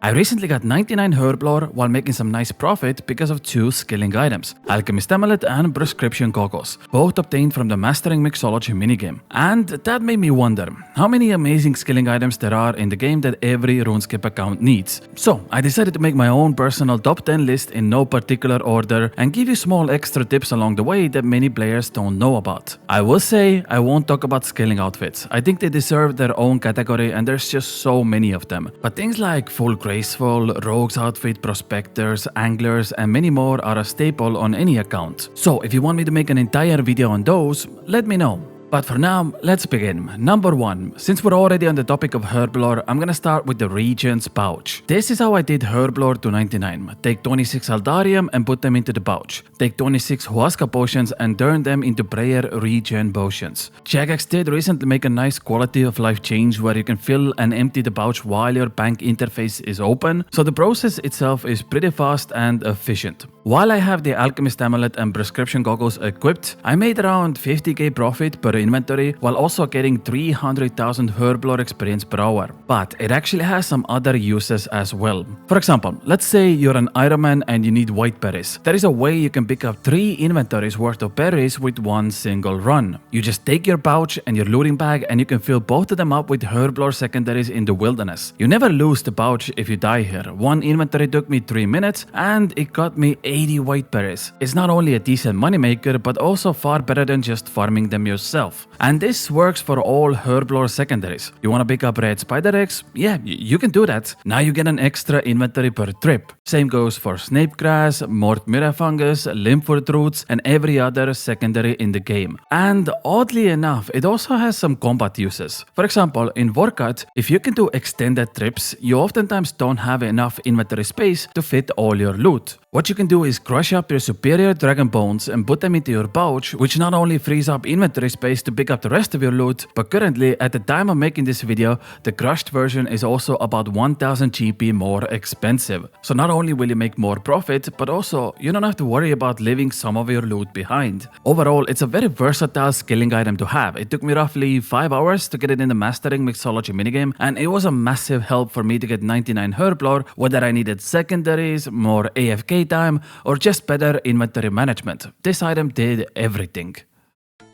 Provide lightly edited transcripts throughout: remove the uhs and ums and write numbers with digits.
I recently got 99 herb lore while making some nice profit because of 2 skilling items, Alchemist Amulet and Prescription Goggles, both obtained from the Mastering Mixology minigame. And that made me wonder how many amazing skilling items there are in the game that every Runescape account needs. So I decided to make my own personal top 10 list in no particular order and give you small extra tips along the way that many players don't know about. I will say I won't talk about skilling outfits. I think they deserve their own category and there's just so many of them. But things like full graceful, rogues outfit, prospectors, anglers and many more are a staple on any account. So if you want me to make an entire video on those, let me know. But for now, let's begin. Number 1. Since we're already on the topic of herb lore, I'm gonna start with the Reagent's pouch. This is how I did herb lore to 99. Take 26 Aldarium and put them into the pouch. Take 26 Huasca potions and turn them into prayer regen potions. Jagex did recently make a nice quality of life change where you can fill and empty the pouch while your bank interface is open, so the process itself is pretty fast and efficient. While I have the Alchemist Amulet and Prescription Goggles equipped, I made around 50k profit per inventory while also getting 300,000 herb lore experience per hour. But it actually has some other uses as well. For example, let's say you're an Iron Man and you need white berries. There is a way you can pick up 3 inventories worth of berries with one single run. You just take your pouch and your looting bag and you can fill both of them up with herb lore secondaries in the wilderness. You never lose the pouch if you die here. One inventory took me 3 minutes and it got me 80 white berries. It's not only a decent moneymaker but also far better than just farming them yourself. And this works for all herb lore secondaries. You wanna pick up red spider eggs? Yeah, you can do that. Now you get an extra inventory per trip. Same goes for snape grass, mort myrrh fungus, limford roots and every other secondary in the game. And oddly enough, it also has some combat uses. For example, in Vorkat, if you can do extended trips, you oftentimes don't have enough inventory space to fit all your loot. What you can do is crush up your superior dragon bones and put them into your pouch, which not only frees up inventory space to pick up the rest of your loot, but currently at the time of making this video, the crushed version is also about 1000 GP more expensive. So not only will you make more profit, but also you don't have to worry about leaving some of your loot behind. Overall, it's a very versatile skilling item to have. It took me roughly 5 hours to get it in the Mastering Mixology minigame, and it was a massive help for me to get 99 herb lore, whether I needed secondaries, more AFK time, or just better inventory management. This item did everything.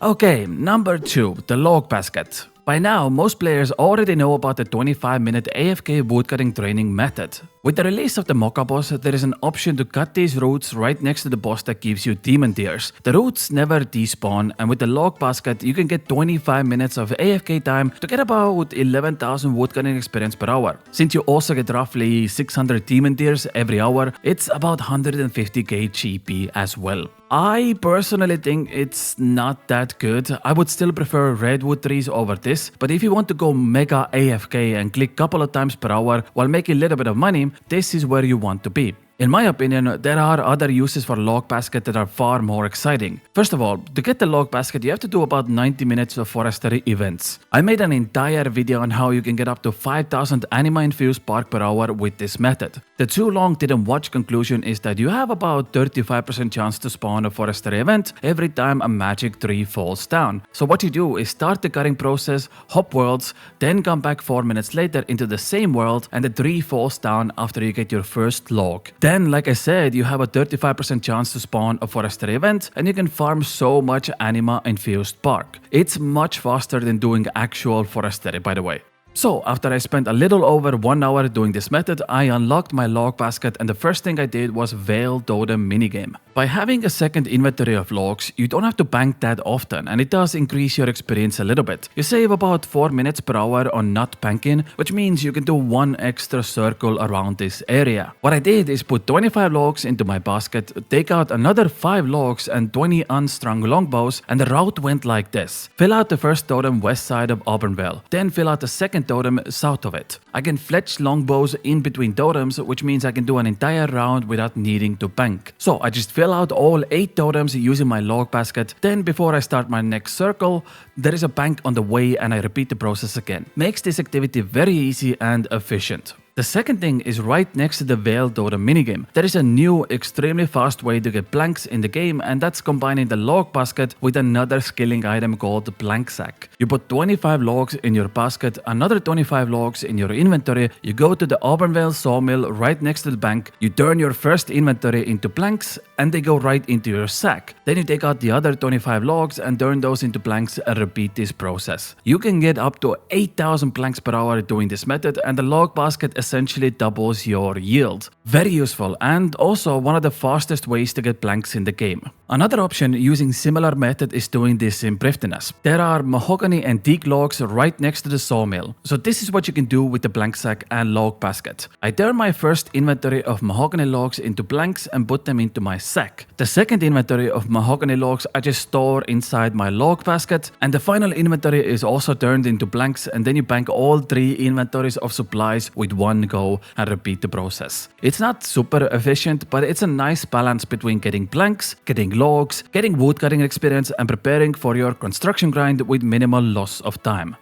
Okay, number 2, the log basket. By now, most players already know about the 25-minute AFK woodcutting training method. With the release of the Mocha boss, there is an option to cut these roots right next to the boss that gives you demon tears. The roots never despawn, and with the log basket, you can get 25 minutes of AFK time to get about 11,000 woodcutting experience per hour. Since you also get roughly 600 demon tears every hour, it's about 150k GP as well. I personally think it's not that good. I would still prefer redwood trees over this, but if you want to go mega AFK and click couple of times per hour while making a little bit of money, this is where you want to be. In my opinion, there are other uses for log basket that are far more exciting. First of all, to get the log basket, you have to do about 90 minutes of forestry events. I made an entire video on how you can get up to 5000 anima-infused bark per hour with this method. The too long didn't watch conclusion is that you have about 35% chance to spawn a forestry event every time a magic tree falls down. So what you do is start the cutting process, hop worlds, then come back 4 minutes later into the same world and the tree falls down after you get your first log. Then, like I said, you have a 35% chance to spawn a forestry event and you can farm so much anima-infused bark. It's much faster than doing actual forestry, by the way. So, after I spent a little over 1 hour doing this method, I unlocked my log basket and the first thing I did was Veil Totem minigame. By having a second inventory of logs, you don't have to bank that often and it does increase your experience a little bit. You save about 4 minutes per hour on not banking, which means you can do 1 extra circle around this area. What I did is put 25 logs into my basket, take out another 5 logs and 20 unstrung longbows, and the route went like this. Fill out the first totem west side of Auburnvale, then fill out the second totem south of it. I can fletch longbows in between totems, which means I can do an entire round without needing to bank. So I just fill out all 8 totems using my log basket, then before I start my next circle, there is a bank on the way and I repeat the process again. Makes this activity very easy and efficient. The second thing is right next to the Veil Totem minigame. There is a new, extremely fast way to get blanks in the game, and that's combining the log basket with another skilling item called Blank Sack. You put 25 logs in your basket, another 25 logs in your inventory, you go to the Auburn sawmill right next to the bank, you turn your first inventory into blanks, and they go right into your sack. Then you take out the other 25 logs and turn those into blanks and repeat this process. You can get up to 8,000 blanks per hour doing this method, and the log basket essentially doubles your yield. Very useful, and also one of the fastest ways to get blanks in the game. Another option using similar method is doing this in Prifddinas. There are mahogany and teak logs right next to the sawmill. So this is what you can do with the blank sack and log basket. I turn my first inventory of mahogany logs into blanks and put them into my sack. The second inventory of mahogany logs I just store inside my log basket, and the final inventory is also turned into blanks, and then you bank all 3 inventories of supplies with one go and repeat the process. It's not super efficient, but it's a nice balance between getting blanks, getting logs, getting woodcutting experience, and preparing for your construction grind with minimal loss of time.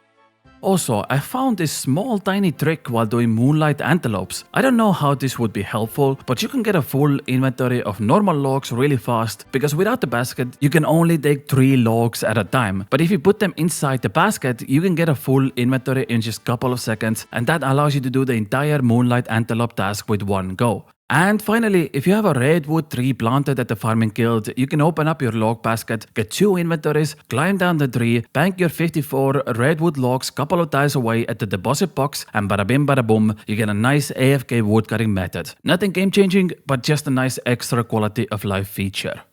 Also, I found this small tiny trick while doing Moonlight Antelopes. I don't know how this would be helpful, but you can get a full inventory of normal logs really fast, because without the basket, you can only take 3 logs at a time. But if you put them inside the basket, you can get a full inventory in just a couple of seconds, and that allows you to do the entire Moonlight Antelope task with one go. And finally, if you have a redwood tree planted at the farming guild, you can open up your log basket, get 2 inventories, climb down the tree, bank your 54 redwood logs couple of tiles away at the deposit box, and bada bim bada boom, you get a nice AFK woodcutting method. Nothing game changing, but just a nice extra quality of life feature.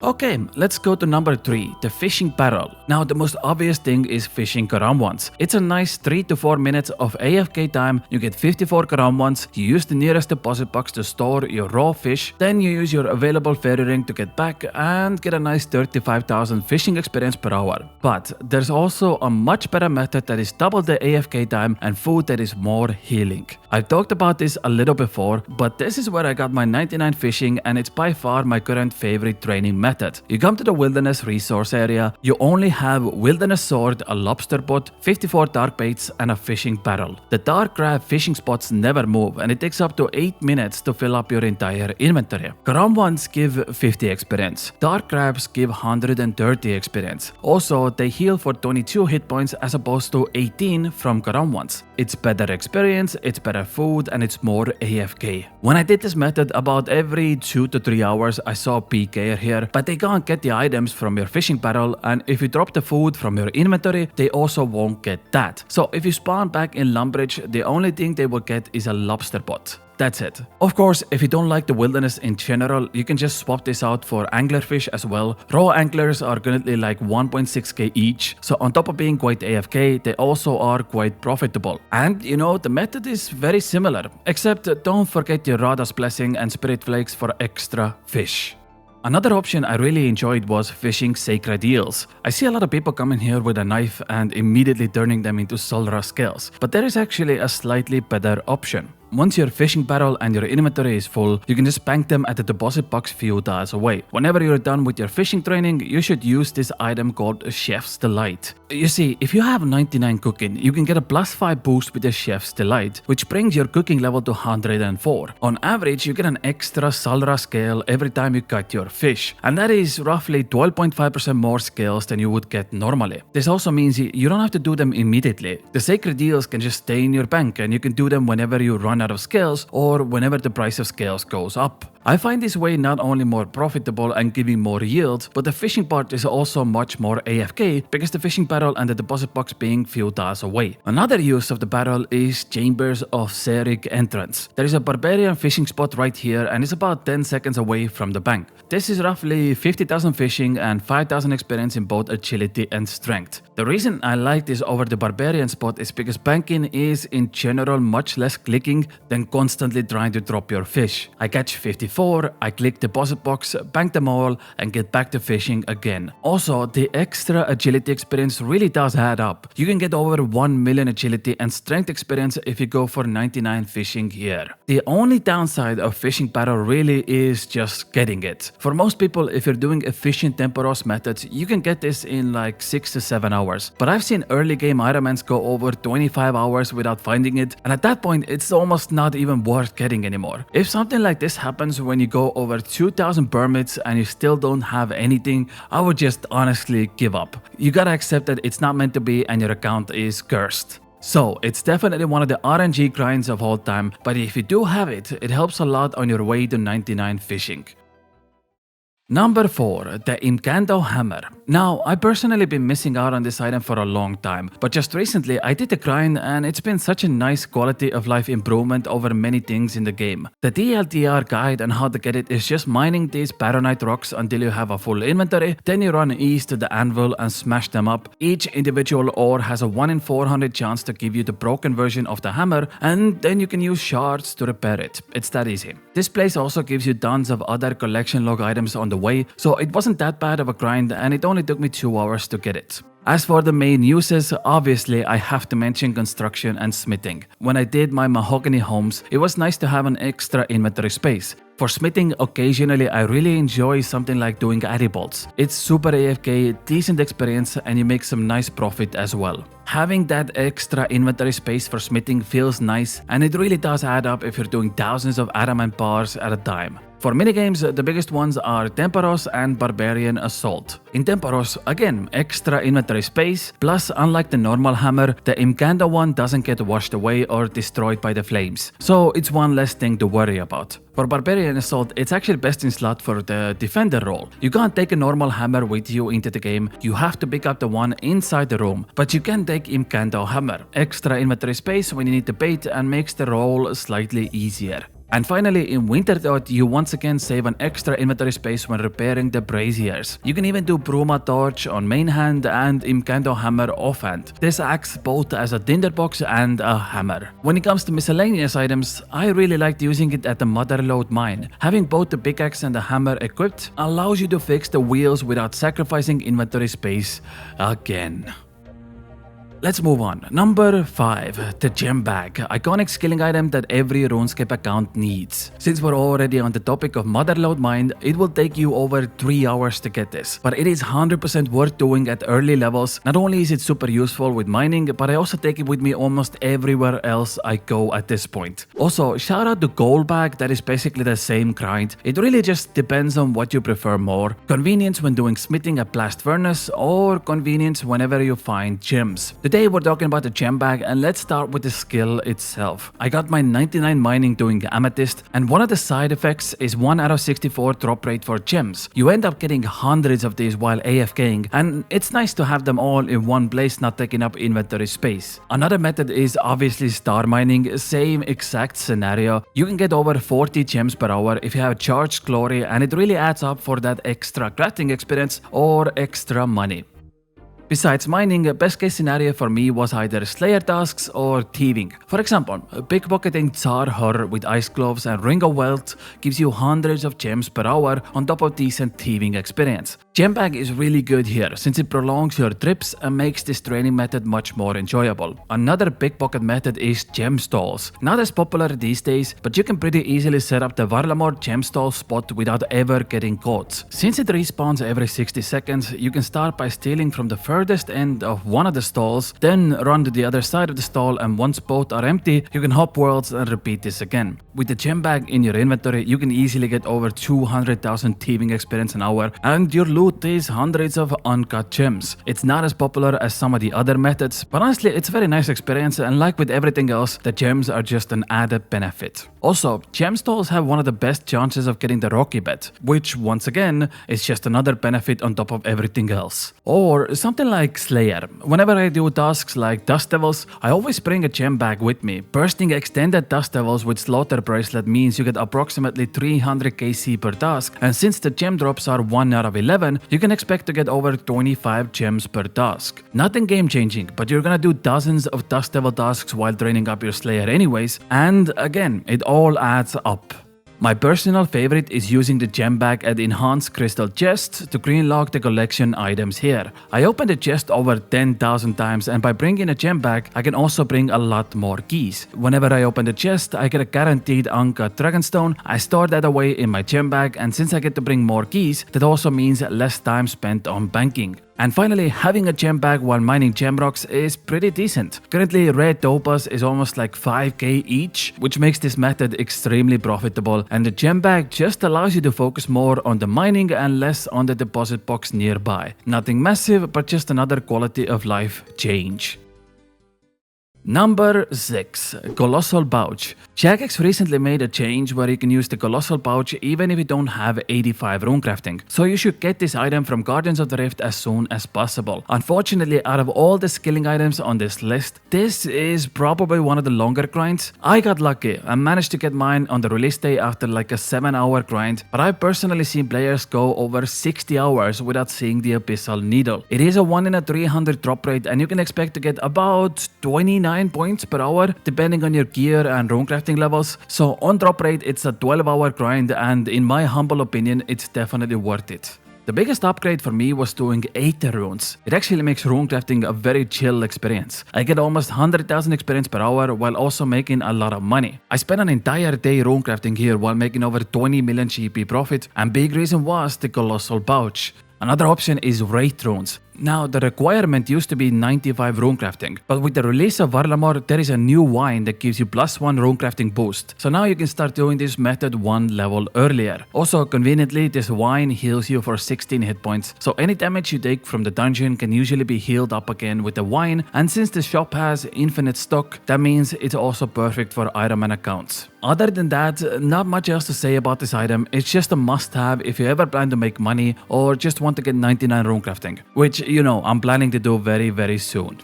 Okay, let's go to number 3, the fishing barrel. Now, the most obvious thing is fishing Karamwans. It's a nice 3 to 4 minutes of AFK time. You get 54 Karamwans, you use the nearest deposit box to store your raw fish, then you use your available fairy ring to get back and get a nice 35,000 fishing experience per hour. But there's also a much better method that is double the AFK time and food that is more healing. I've talked about this a little before, but this is where I got my 99 fishing, and it's by far my current favorite training method. You come to the wilderness resource area, you only have wilderness sword, a lobster pot, 54 dark baits, and a fishing barrel. The dark crab fishing spots never move, and it takes up to 8 minutes to fill up your entire inventory. Karamwans give 50 experience. Dark crabs give 130 experience. Also, they heal for 22 hit points as opposed to 18 from Karamwans. It's better experience, it's better food, and it's more AFK. When I did this method, about every 2 to 3 hours I saw PK here, but they can't get the items from your fishing barrel, and if you drop the food from your inventory, they also won't get that. So if you spawn back in Lumbridge, the only thing they will get is a lobster pot. That's it. Of course, if you don't like the wilderness in general, you can just swap this out for anglerfish as well. Raw anglers are currently like 1.6k each, so on top of being quite AFK, they also are quite profitable. And you know, the method is very similar, except don't forget your Radha's Blessing and Spirit Flakes for extra fish. Another option I really enjoyed was fishing sacred eels. I see a lot of people coming here with a knife and immediately turning them into Solra scales, but there is actually a slightly better option. Once your fishing barrel and your inventory is full, you can just bank them at the deposit box few tiles away. Whenever you're done with your fishing training, you should use this item called Chef's Delight. You see, if you have 99 cooking, you can get a +5 boost with the Chef's Delight, which brings your cooking level to 104. On average, you get an extra Solra scale every time you cut your fish, and that is roughly 12.5% more scales than you would get normally. This also means you don't have to do them immediately. The sacred eels can just stay in your bank, and you can do them whenever you run out of scales or whenever the price of scales goes up. I find this way not only more profitable and giving more yield, but the fishing part is also much more AFK because the fishing barrel and the deposit box being few tiles away. Another use of the barrel is Chambers of Serik entrance. There is a barbarian fishing spot right here and it's about 10 seconds away from the bank. This is roughly 50,000 fishing and 5,000 experience in both agility and strength. The reason I like this over the barbarian spot is because banking is in general much less clicking than constantly trying to drop your fish. I catch 55 4, I click deposit box, bank them all, and get back to fishing again. Also, the extra agility experience really does add up. You can get over 1 million agility and strength experience if you go for 99 fishing here. The only downside of fishing battle really is just getting it. For most people, if you're doing efficient Temporos methods, you can get this in like 6 to 7 hours. But I've seen early game Ironmans go over 25 hours without finding it, and at that point it's almost not even worth getting anymore. If something like this happens when you go over 2000 permits and you still don't have anything, I would just honestly give up. You gotta accept that it's not meant to be and your account is cursed. So, it's definitely one of the RNG grinds of all time, but if you do have it, it helps a lot on your way to 99 fishing. Number 4, the Imcando Hammer. Now, I personally been missing out on this item for a long time, but just recently I did the grind and it's been such a nice quality of life improvement over many things in the game. The TLDR guide on how to get it is just mining these Baronite rocks until you have a full inventory, then you run east to the anvil and smash them up. Each individual ore has a 1 in 400 chance to give you the broken version of the hammer, and then you can use shards to repair it. It's that easy. This place also gives you tons of other collection log items on the way, so it wasn't that bad of a grind and it only took me 2 hours to get it. As for the main uses, obviously I have to mention construction and smithing. When I did my mahogany homes, it was nice to have an extra inventory space. For smithing, occasionally I really enjoy something like doing addy bolts. It's super AFK, decent experience, and you make some nice profit as well. Having that extra inventory space for smithing feels nice, and it really does add up if you're doing thousands of adamant bars at a time. For minigames, the biggest ones are Temporos and Barbarian Assault. In Temporos, again, extra inventory space, plus unlike the normal hammer, the Imcando one doesn't get washed away or destroyed by the flames, so it's one less thing to worry about. For Barbarian Assault, it's actually best in slot for the defender role. You can't take a normal hammer with you into the game, you have to pick up the one inside the room, but you can take Imcando Hammer. Extra inventory space when you need the bait and makes the role slightly easier. And finally, in Winter Dot, you once again save an extra inventory space when repairing the braziers. You can even do Bruma Torch on main hand and Imcando Hammer offhand. This acts both as a tinderbox and a hammer. When it comes to miscellaneous items, I really liked using it at the Motherlode mine. Having both the pickaxe and the hammer equipped allows you to fix the wheels without sacrificing inventory space again. Let's move on. Number 5, the Gem Bag, iconic skilling item that every RuneScape account needs. Since we're already on the topic of Motherlode Mine, it will take you over 3 hours to get this, but it is 100% worth doing at early levels. Not only is it super useful with mining, but I also take it with me almost everywhere else I go at this point. Also, shout out to Gold Bag, that is basically the same grind. It really just depends on what you prefer more. Convenience when doing smithing at Blast Furnace, or convenience whenever you find gems. Today we're talking about the Gem Bag, and let's start with the skill itself. I got my 99 mining doing Amethyst, and one of the side effects is 1 out of 64 drop rate for gems. You end up getting hundreds of these while AFKing, and it's nice to have them all in one place, not taking up inventory space. Another method is obviously star mining, same exact scenario. You can get over 40 gems per hour if you have Charged Glory, and it really adds up for that extra crafting experience or extra money. Besides mining, best case scenario for me was either Slayer tasks or thieving. For example, pickpocketing Tsar Hur with Ice Gloves and Ring of Wealth gives you hundreds of gems per hour on top of decent thieving experience. Gem Bag is really good here since it prolongs your trips and makes this training method much more enjoyable. Another pickpocket method is gem stalls. Not as popular these days, but you can pretty easily set up the Varlamore gem stall spot without ever getting caught. Since it respawns every 60 seconds, you can start by stealing from the furthest end of one of the stalls, then run to the other side of the stall, and once both are empty, you can hop worlds and repeat this again. With the Gem Bag in your inventory, you can easily get over 200,000 thieving experience an hour, and your loot is hundreds of uncut gems. It's not as popular as some of the other methods, but honestly it's a very nice experience, and like with everything else, the gems are just an added benefit. Also, gem stalls have one of the best chances of getting the Rocky Bet, which once again is just another benefit on top of everything else. Or something like Slayer. Whenever I do tasks like Dust Devils, I always bring a Gem Bag with me. Bursting extended Dust Devils with Slaughter Bracelet means you get approximately 300 KC per task, and since the gem drops are 1 out of 11, you can expect to get over 25 gems per task. Nothing game changing, but you're gonna do dozens of Dust Devil tasks while training up your Slayer anyways, and again, it all adds up. My personal favorite is using the gem bag and enhanced crystal chest to greenlock the collection items here. I opened the chest over 10,000 times, and by bringing a gem bag, I can also bring a lot more keys. Whenever I open the chest, I get a guaranteed uncut dragonstone. I store that away in my gem bag, and since I get to bring more keys, that also means less time spent on banking. And finally, having a gem bag while mining gem rocks is pretty decent. Currently, red topaz is almost like 5k each, which makes this method extremely profitable, and the gem bag just allows you to focus more on the mining and less on the deposit box nearby. Nothing massive, but just another quality of life change. Number 6. Colossal Pouch. Jagex recently made a change where you can use the Colossal Pouch even if you don't have 85 runecrafting. So you should get this item from Guardians of the Rift as soon as possible. Unfortunately, out of all the skilling items on this list, this is probably one of the longer grinds. I got lucky and managed to get mine on the release day after like a 7-hour grind, but I've personally seen players go over 60 hours without seeing the Abyssal Needle. It is a 1 in a 300 drop rate, and you can expect to get about 29 points per hour depending on your gear and runecrafting levels. So on drop rate, it's a 12-hour grind, and in my humble opinion, it's definitely worth it. The biggest upgrade for me was doing 80 runes. It actually makes runecrafting a very chill experience. I get almost 100,000 experience per hour while also making a lot of money. I spent an entire day runecrafting here while making over 20 million GP profit, and big reason was the Colossal Pouch. Another option is Wraith runes. Now, the requirement used to be 95 runecrafting, but with the release of Varlamore, there is a new wine that gives you +1 runecrafting boost. So now you can start doing this method 1 level earlier. Also, conveniently, this wine heals you for 16 hit points, so any damage you take from the dungeon can usually be healed up again with the wine, and since the shop has infinite stock, that means it's also perfect for Iron Man accounts. Other than that, not much else to say about this item. It's just a must-have if you ever plan to make money or just want to get 99 runecrafting, which, you know, I'm planning to do very soon.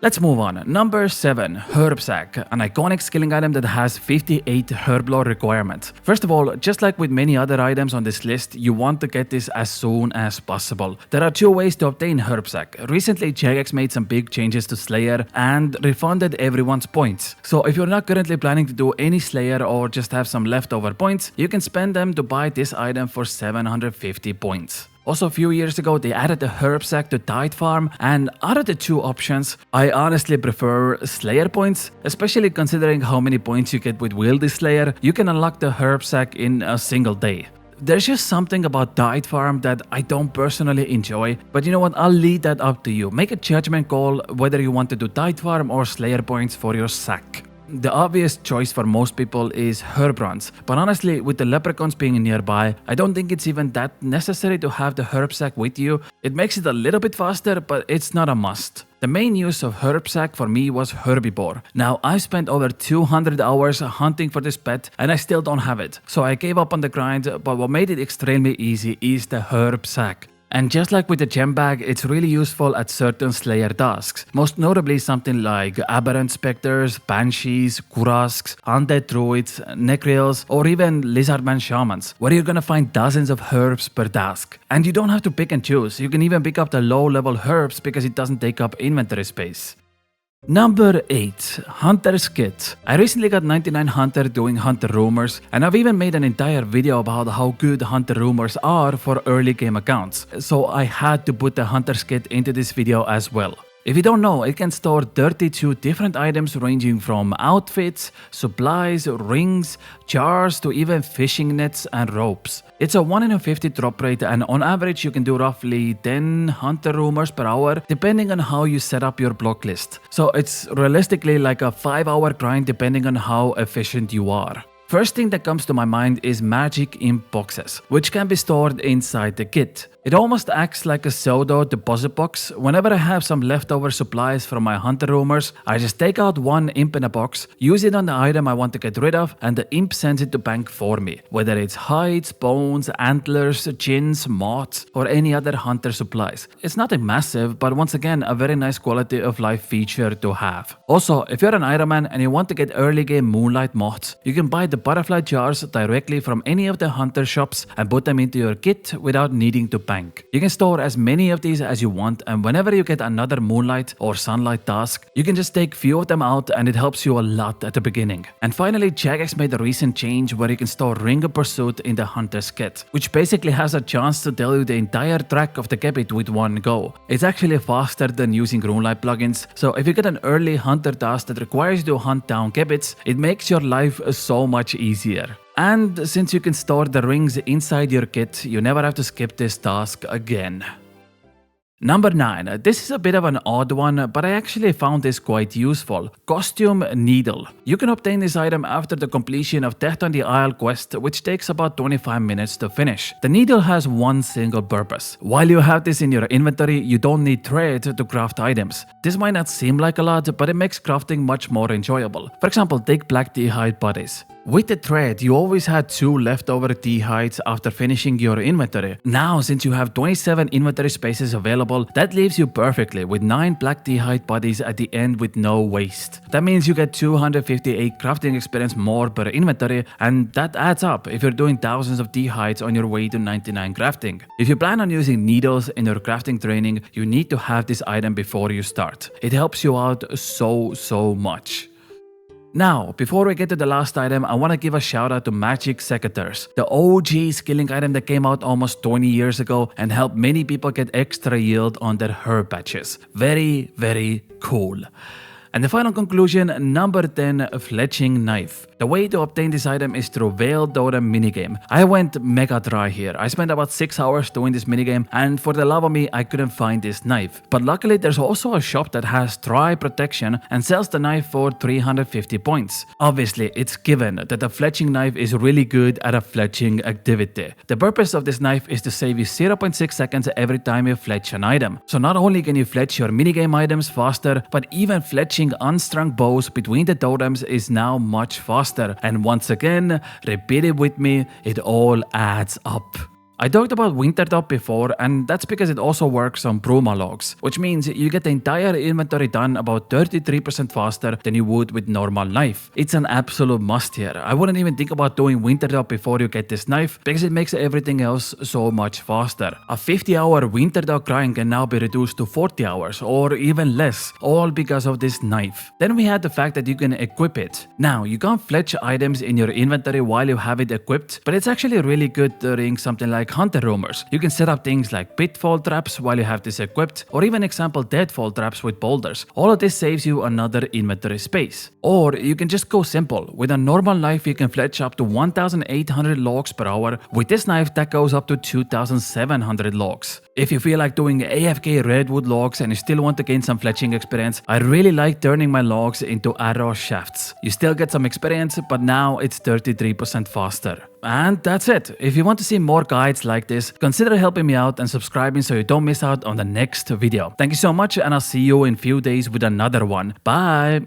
Let's move on. Number 7. Herb Sack, an iconic skilling item that has 58 herb lore requirements. First of all, just like with many other items on this list, you want to get this as soon as possible. There are 2 ways to obtain Herb Sack. Recently, Jagex made some big changes to Slayer and refunded everyone's points. So if you're not currently planning to do any Slayer or just have some leftover points, you can spend them to buy this item for 750 points. Also, a few years ago, they added the Herb Sack to Tide Farm, and out of the 2 options, I honestly prefer Slayer points, especially considering how many points you get with Wieldy Slayer. You can unlock the Herb Sack in a single day. There's just something about Tide Farm that I don't personally enjoy, but you know what, I'll leave that up to you. Make a judgment call whether you want to do Tide Farm or Slayer points for your sack. The obvious choice for most people is herb runs, but honestly, with the leprechauns being nearby, I don't think it's even that necessary to have the herb sack with you. It makes it a little bit faster, but it's not a must. The main use of herb sack for me was herbivore. Now, I spent over 200 hours hunting for this pet and I still don't have it, so I gave up on the grind, but what made it extremely easy is the herb sack. And just like with the gem bag, it's really useful at certain Slayer tasks, most notably something like Aberrant Spectres, Banshees, Kurasks, Undead Druids, Necreals, or even Lizardman Shamans, where you're gonna find dozens of herbs per task. And you don't have to pick and choose, you can even pick up the low-level herbs because it doesn't take up inventory space. Number 8. Hunter's Kit. I recently got 99 Hunter doing Hunter Rumors, and I've even made an entire video about how good Hunter Rumors are for early game accounts, so I had to put the Hunter's Kit into this video as well. If you don't know, it can store 32 different items ranging from outfits, supplies, rings, jars to even fishing nets and ropes. It's a 1 in a 50 drop rate, and on average you can do roughly 10 Hunter Rumors per hour depending on how you set up your block list. So it's realistically like a 5-hour grind depending on how efficient you are. First thing that comes to my mind is magic imp boxes, which can be stored inside the kit. It almost acts like a pseudo deposit box. Whenever I have some leftover supplies from my Hunter Rumors, I just take out one imp in a box, use it on the item I want to get rid of, and the imp sends it to bank for me. Whether it's hides, bones, antlers, chins, moths, or any other Hunter supplies. It's nothing massive, but once again, a very nice quality of life feature to have. Also, if you're an Iron Man and you want to get early game Moonlight moths, you can buy the the butterfly jars directly from any of the hunter shops and put them into your kit without needing to bank. You can store as many of these as you want, and whenever you get another moonlight or sunlight task, you can just take few of them out and it helps you a lot at the beginning. And finally, Jagex made a recent change where you can store Ring of Pursuit in the hunter's kit, which basically has a chance to tell you the entire track of the kebbit with one go. It's actually faster than using RuneLite plugins, so if you get an early hunter task that requires you to hunt down kebbits, it makes your life so much easier. And since you can store the rings inside your kit, you never have to skip this task again. Number 9. This is a bit of an odd one, but I actually found this quite useful. Costume Needle. You can obtain this item after the completion of Death on the Isle quest, which takes about 25 minutes to finish. The needle has one single purpose. While you have this in your inventory, you don't need thread to craft items. This might not seem like a lot, but it makes crafting much more enjoyable. For example, take black T-hide bodies. With the thread, you always had 2 leftover T-hides after finishing your inventory. Now, since you have 27 inventory spaces available, that leaves you perfectly with 9 black T-hide bodies at the end with no waste. That means you get 258 crafting experience more per inventory, and that adds up if you're doing thousands of T-hides on your way to 99 crafting. If you plan on using needles in your crafting training, you need to have this item before you start. It helps you out so much. Now, before we get to the last item, I want to give a shout out to Magic Secateurs, the OG skilling item that came out almost 20 years ago and helped many people get extra yield on their herb patches. Very cool. And the final conclusion, number 10, Fletching Knife. The way to obtain this item is through Veil Totem minigame. I went mega dry here. I spent about 6 hours doing this minigame, and for the love of me, I couldn't find this knife. But luckily, there's also a shop that has dry protection and sells the knife for 350 points. Obviously, it's given that the fletching knife is really good at a fletching activity. The purpose of this knife is to save you 0.6 seconds every time you fletch an item. So not only can you fletch your minigame items faster, but even fletching unstrung bows between the totems is now much faster. And once again, repeat it with me, it all adds up. I talked about Wintertop before, and that's because it also works on Bruma logs, which means you get the entire inventory done about 33% faster than you would with normal knife. It's an absolute must here. I wouldn't even think about doing Wintertop before you get this knife, because it makes everything else so much faster. A 50-hour Wintertop grind can now be reduced to 40 hours, or even less, all because of this knife. Then we had the fact that you can equip it. Now, you can't fletch items in your inventory while you have it equipped, but it's actually really good during something like hunter rumors. You can set up things like pitfall traps while you have this equipped, or even example deadfall traps with boulders. All of this saves you another inventory space. Or you can just go simple. With a normal knife you can fletch up to 1800 logs per hour. With this knife that goes up to 2700 logs. If you feel like doing AFK redwood logs and you still want to gain some fletching experience, I really like turning my logs into arrow shafts. You still get some experience, but now it's 33% faster. And that's it. If you want to see more guides like this, consider helping me out and subscribing so you don't miss out on the next video. Thank you so much, and I'll see you in a few days with another one. Bye!